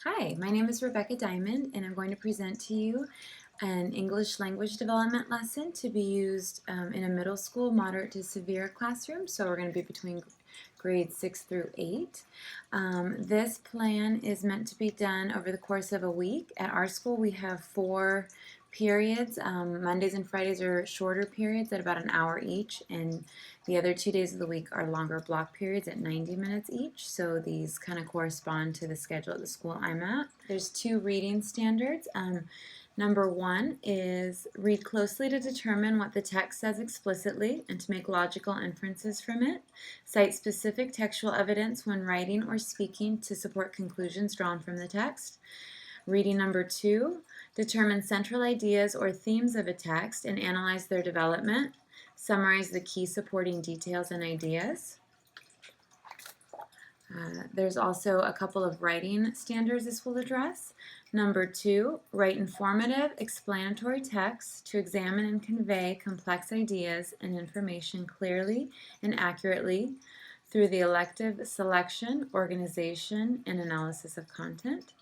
Hi, my name is Rebecca Diamond, and I'm going to present to you an English language development lesson to be used in a middle school moderate to severe classroom. So we're going to be between grades 6 through 8. This plan is meant to be done over the course of a week. At our school, we have 4 periods. Mondays and Fridays are shorter periods at about an hour each, and the other 2 days of the week are longer block periods at 90 minutes each. So these kind of correspond to the schedule at the school I'm at. There's 2 reading standards. Number 1 is read closely to determine what the text says explicitly and to make logical inferences from it. Cite specific textual evidence when writing or speaking to support conclusions drawn from the text. Reading number 2, determine central ideas or themes of a text and analyze their development. Summarize the key supporting details and ideas. There's also a couple of writing standards this will address. Number 2, write informative, explanatory text to examine and convey complex ideas and information clearly and accurately through the elective selection, organization, and analysis of content.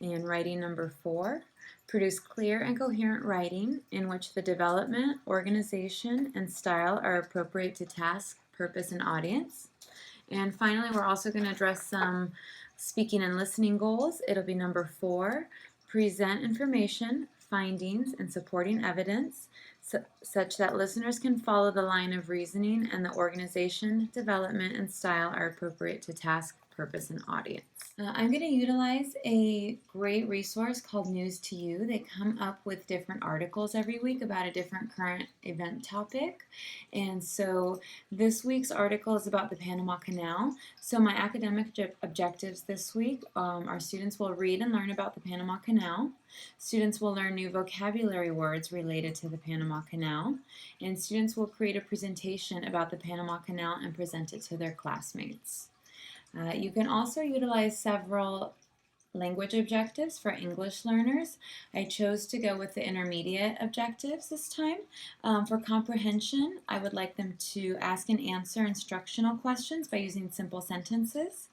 And writing number 4, produce clear and coherent writing in which the development, organization, and style are appropriate to task, purpose, and audience. And finally, we're also going to address some speaking and listening goals. It'll be number 4, present information, findings, and supporting evidence such that listeners can follow the line of reasoning and the organization, development, and style are appropriate to task, purpose, and audience. I'm going to utilize a great resource called News to You. They come up with different articles every week about a different current event topic. And so this week's article is about the Panama Canal. So my academic objectives this week, our students will read and learn about the Panama Canal. Students will learn new vocabulary words related to the Panama Canal. And students will create a presentation about the Panama Canal and present it to their classmates. You can also utilize several language objectives for English learners. I chose to go with the intermediate objectives this time. For comprehension, I would like them to ask and answer instructional questions by using simple sentences.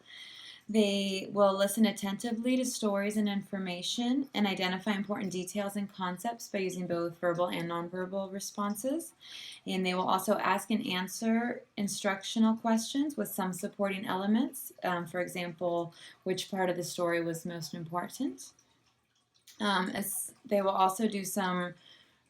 They will listen attentively to stories and information and identify important details and concepts by using both verbal and nonverbal responses. And they will also ask and answer instructional questions with some supporting elements. For example, which part of the story was most important. As they will also do some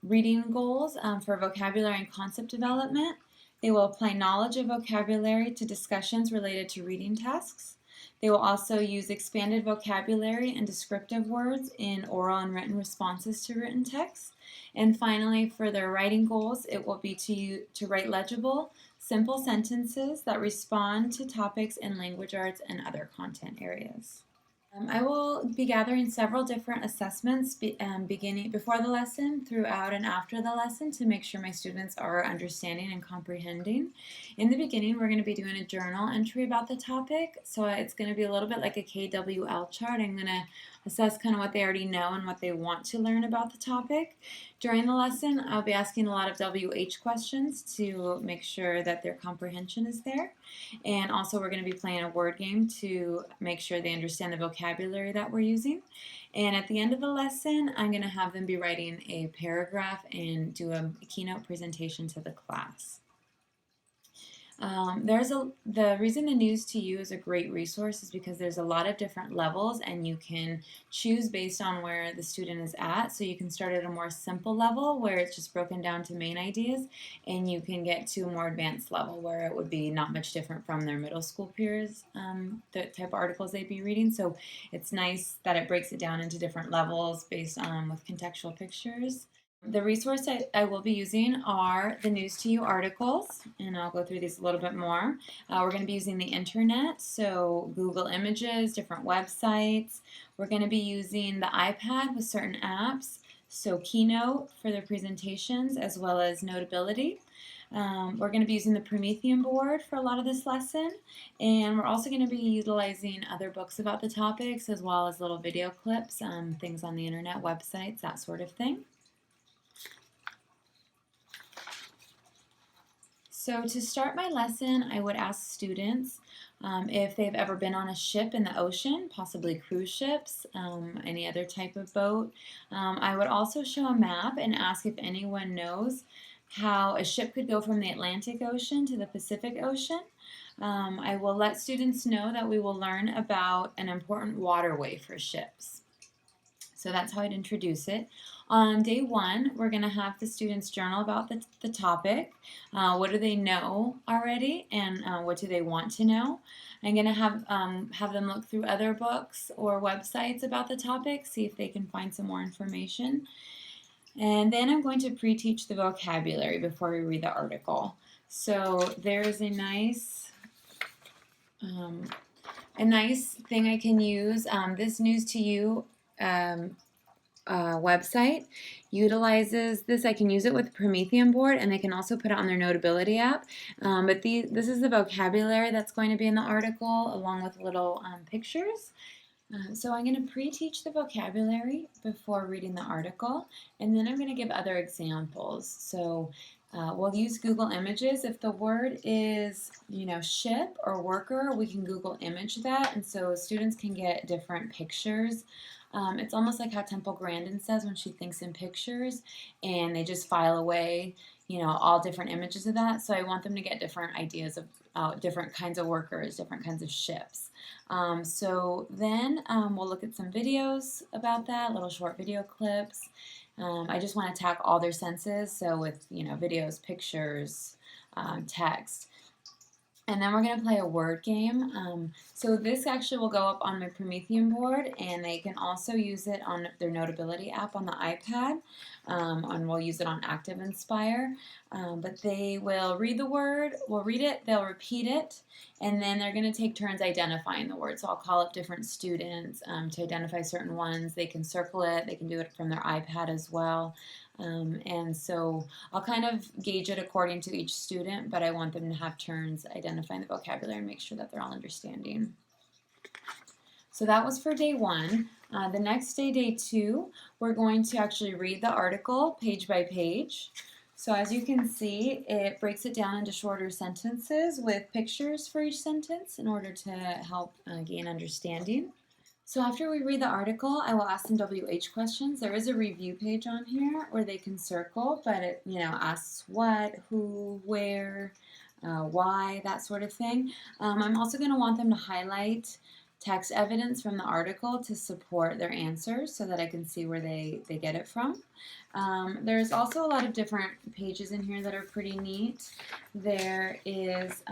reading goals for vocabulary and concept development. They will apply knowledge of vocabulary to discussions related to reading tasks. They will also use expanded vocabulary and descriptive words in oral and written responses to written text. And finally, for their writing goals, it will be to write legible, simple sentences that respond to topics in language arts and other content areas. I will be gathering several different assessments beginning before the lesson, throughout, and after the lesson to make sure my students are understanding and comprehending. In the beginning, we're going to be doing a journal entry about the topic, so it's going to be a little bit like a KWL chart. I'm going to assess kind of what they already know and what they want to learn about the topic. During the lesson, I'll be asking a lot of WH questions to make sure that their comprehension is there. And also we're going to be playing a word game to make sure they understand the vocabulary that we're using. And at the end of the lesson, I'm going to have them be writing a paragraph and do a keynote presentation to the class. The reason the News to You is a great resource is because there's a lot of different levels and you can choose based on where the student is at. So you can start at a more simple level where it's just broken down to main ideas, and you can get to a more advanced level where it would be not much different from their middle school peers, the type of articles they'd be reading. So it's nice that it breaks it down into different levels based on with contextual pictures. The resource I will be using are the News to You articles, and I'll go through these a little bit more. We're going to be using the internet, so Google Images, different websites. We're going to be using the iPad with certain apps, so Keynote for their presentations as well as Notability. We're going to be using the Promethean board for a lot of this lesson, and we're also going to be utilizing other books about the topics as well as little video clips, things on the internet, websites, that sort of thing. So to start my lesson, I would ask students if they've ever been on a ship in the ocean, possibly cruise ships, any other type of boat. I would also show a map and ask if anyone knows how a ship could go from the Atlantic Ocean to the Pacific Ocean. I will let students know that we will learn about an important waterway for ships. So that's how I'd introduce it. On day one, we're going to have the students journal about the topic. What do they know already, and what do they want to know? I'm going to have them look through other books or websites about the topic, see if they can find some more information. And then I'm going to pre-teach the vocabulary before we read the article. So there's a nice thing I can use. This News to You website utilizes this. I can use it with Promethean board, and they can also put it on their Notability app. But this is the vocabulary that's going to be in the article, along with little pictures. So I'm going to pre-teach the vocabulary before reading the article, and then I'm going to give other examples. So we'll use Google Images. If the word is, ship or worker, we can Google image that, and so students can get different pictures. It's almost like how Temple Grandin says when she thinks in pictures, and they just file away, all different images of that. So I want them to get different ideas of different kinds of workers, different kinds of ships. So then we'll look at some videos about that, little short video clips. I just want to attack all their senses, so with videos, pictures, text. And then we're going to play a word game. So this actually will go up on my Promethean board, and they can also use it on their Notability app on the iPad, and we'll use it on Active Inspire. But they will read the word, we'll read it, they'll repeat it, and then they're going to take turns identifying the word. So I'll call up different students to identify certain ones. They can circle it, they can do it from their iPad as well. And so I'll kind of gauge it according to each student, but I want them to have turns identifying the vocabulary and make sure that they're all understanding. So that was for day one. The next day, day two, we're going to actually read the article page by page. So as you can see, it breaks it down into shorter sentences with pictures for each sentence in order to help gain understanding. So after we read the article, I will ask them WH questions. There is a review page on here where they can circle, but it asks what, who, where, why, that sort of thing. I'm also going to want them to highlight text evidence from the article to support their answers so that I can see where they get it from. There's also a lot of different pages in here that are pretty neat. There is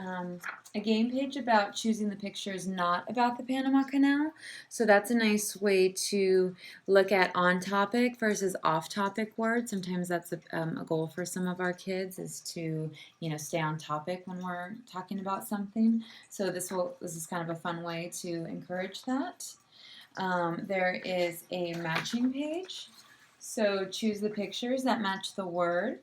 a game page about choosing the pictures not about the Panama Canal. So that's a nice way to look at on-topic versus off-topic words. Sometimes that's a goal for some of our kids, is to stay on topic when we're talking about something. So this is kind of a fun way to encourage that. There is a matching page. So choose the pictures that match the word.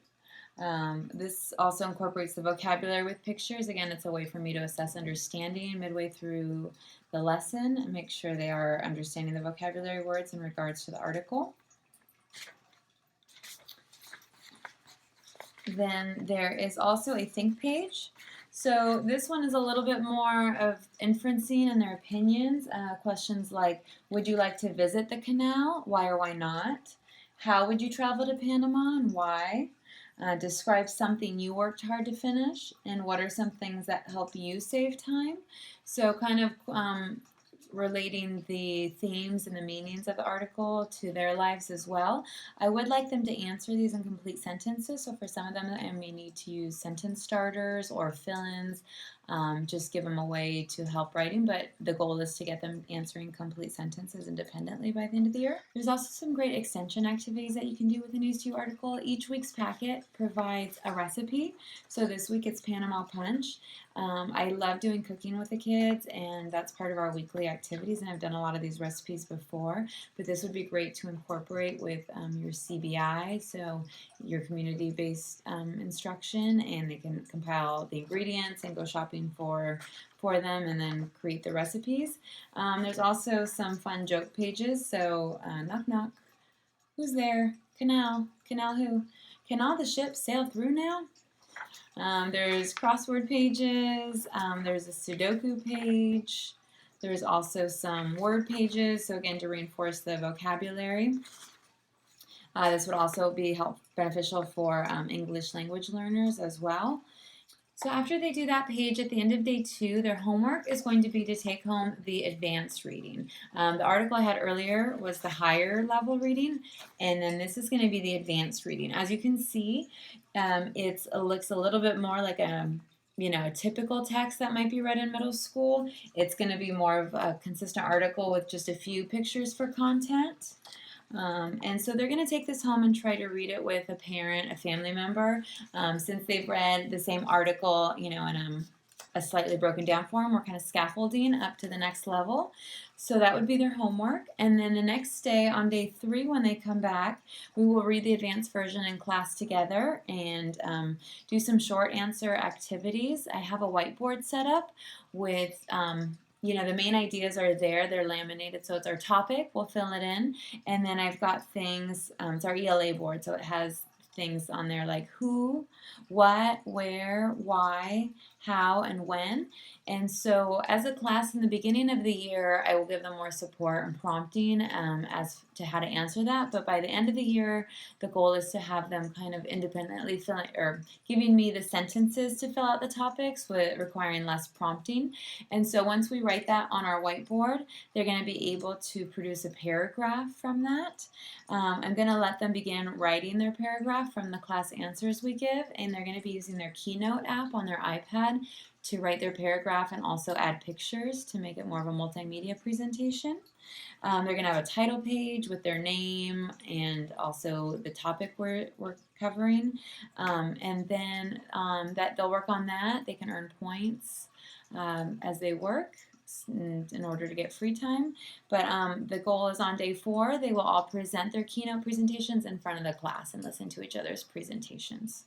This also incorporates the vocabulary with pictures. Again, it's a way for me to assess understanding midway through the lesson and make sure they are understanding the vocabulary words in regards to the article. Then there is also a think page. So this one is a little bit more of inferencing and their opinions. Questions like, would you like to visit the canal? Why or why not? How would you travel to Panama and why? Describe something you worked hard to finish, and what are some things that help you save time? So kind of relating the themes and the meanings of the article to their lives as well. I would like them to answer these in complete sentences, so for some of them I may need to use sentence starters or fill-ins, just give them a way to help writing, but the goal is to get them answering complete sentences independently by the end of the year. There's also some great extension activities that you can do with the News 2 article. Each week's packet provides a recipe, so this week it's Panama Punch. I love doing cooking with the kids, and that's part of our weekly activities, and I've done a lot of these recipes before, but this would be great to incorporate with your CBI, so your community-based instruction, and they can compile the ingredients and go shopping for them and then create the recipes. There's also some fun joke pages, so knock knock, who's there? Canal who? Can all the ships sail through now? There's crossword pages, there's a Sudoku page, there's also some word pages, so again to reinforce the vocabulary. This would also be beneficial for English language learners as well. So after they do that page at the end of day 2, their homework is going to be to take home the advanced reading. The article I had earlier was the higher level reading, and then this is going to be the advanced reading. As you can see, it looks a little bit more like a typical text that might be read in middle school. It's going to be more of a consistent article with just a few pictures for content. And so they're going to take this home and try to read it with a parent, a family member. Since they've read the same article, in a slightly broken down form, we're kind of scaffolding up to the next level. So that would be their homework. And then the next day, on day 3, when they come back, we will read the advanced version in class together and do some short answer activities. I have a whiteboard set up with the main ideas are there. They're laminated, so it's our topic. We'll fill it in. And then I've got things, it's our ELA board, so it has things on there like who, what, where, why, how, and when. And so as a class in the beginning of the year, I will give them more support and prompting as to how to answer that. But by the end of the year, the goal is to have them kind of independently filling or giving me the sentences to fill out the topics with requiring less prompting. And so once we write that on our whiteboard, they're going to be able to produce a paragraph from that. I'm going to let them begin writing their paragraph from the class answers we give, and they're going to be using their Keynote app on their iPad to write their paragraph and also add pictures to make it more of a multimedia presentation. They're going to have a title page with their name and also the topic we're covering. And then that they'll work on that. They can earn points as they work in order to get free time. But the goal is on day 4, they will all present their keynote presentations in front of the class and listen to each other's presentations.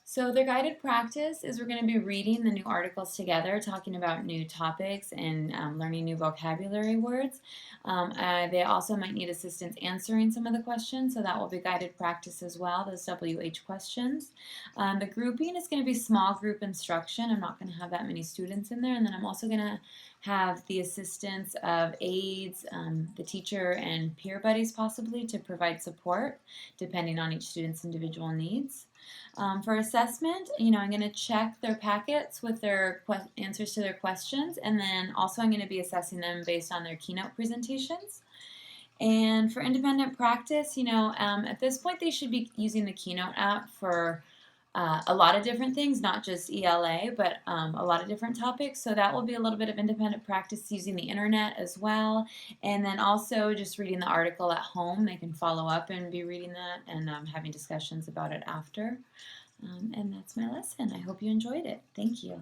So their guided practice is we're going to be reading the new articles together, talking about new topics and learning new vocabulary words. They also might need assistance answering some of the questions, so that will be guided practice as well, those WH questions. The grouping is going to be small group instruction. I'm not going to have that many students in there, and then I'm also going to have the assistance of aides, the teacher, and peer buddies possibly to provide support depending on each student's individual needs. For assessment, I'm going to check their packets with their answers to their questions, and then also I'm going to be assessing them based on their keynote presentations. And for independent practice, at this point they should be using the Keynote app for a lot of different things, not just ELA, but a lot of different topics. So that will be a little bit of independent practice using the internet as well. And then also just reading the article at home. They can follow up and be reading that and having discussions about it after. And that's my lesson. I hope you enjoyed it. Thank you.